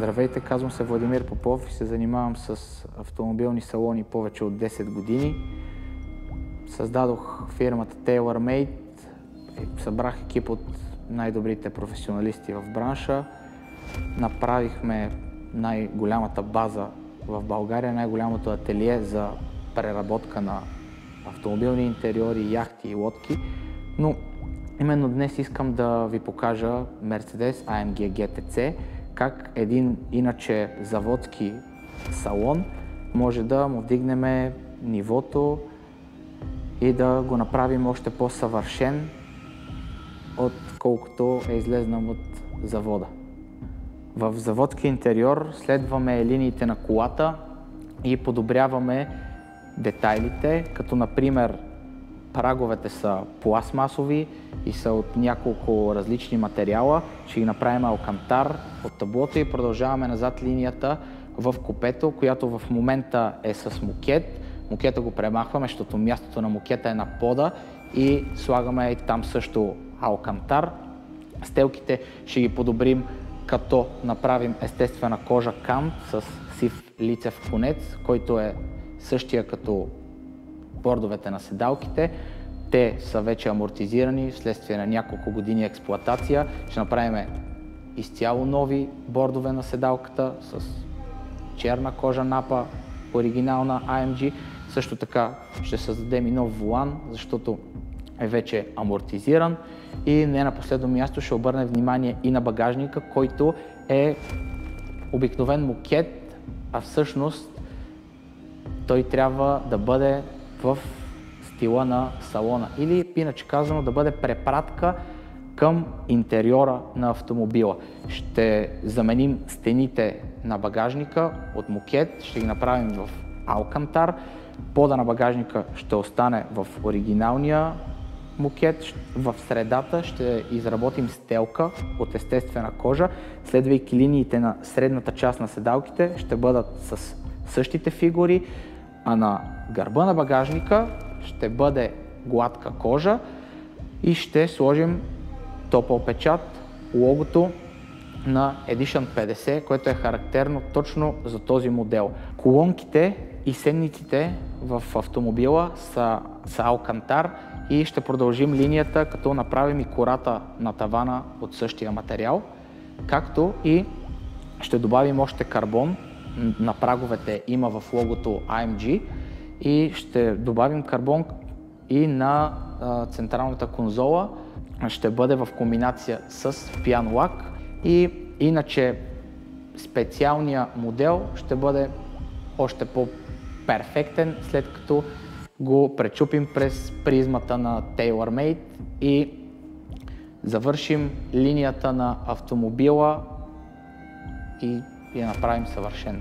Здравейте, казвам се Владимир Попов и се занимавам с автомобилни салони повече от 10 години. Създадох фирмата TaylorMade, събрах екип от най-добрите професионалисти в бранша. Направихме най-голямата база в България, най-голямото ателие за преработка на автомобилни интериори, яхти и лодки. Но именно днес искам да ви покажа Mercedes AMG GTC, как един иначе заводски салон може да му вдигнем нивото и да го направим още по-съвършен, отколкото е излезнал от завода. В заводски интериор следваме линиите на колата и подобряваме детайлите, като например праговете са пластмасови и са от няколко различни материала. Ще ги направим алкантар от таблото и продължаваме назад линията в купето, която в момента е с мокет. Мокета го премахваме, защото мястото на мокета е на пода и слагаме и там също алкантар. Стелките ще ги подобрим, като направим естествена кожа камп с сив лицев конец, който е същия като бордовете на седалките. Те са вече амортизирани вследствие на няколко години експлоатация. Ще направим изцяло нови бордове на седалката с черна кожа напа, оригинална AMG. Също така ще създадем и нов волан, защото е вече амортизиран. И не на последно място ще обърнем внимание и на багажника, който е обикновен мокет, а всъщност той трябва да бъде в стила на салона или, иначе казано, да бъде препратка към интериора на автомобила. Ще заменим стените на багажника от мокет, ще ги направим в алкантар. Пода на багажника ще остане в оригиналния мокет. В средата ще изработим стелка от естествена кожа, следвайки линиите на средната част на седалките ще бъдат с същите фигури, а на гърба на багажника ще бъде гладка кожа и ще сложим топъл печат, логото на Edition 50, което е характерно точно за този модел. Колонките и седниците в автомобила са алкантар и ще продължим линията, като направим и кората на тавана от същия материал, както и ще добавим още карбон. На праговете има в логото AMG и ще добавим карбон и на централната конзола. Ще бъде в комбинация с пиан лак и иначе специалният модел ще бъде още по-перфектен, след като го пречупим през призмата на TaylorMade и завършим линията на автомобила и я направим съвършена.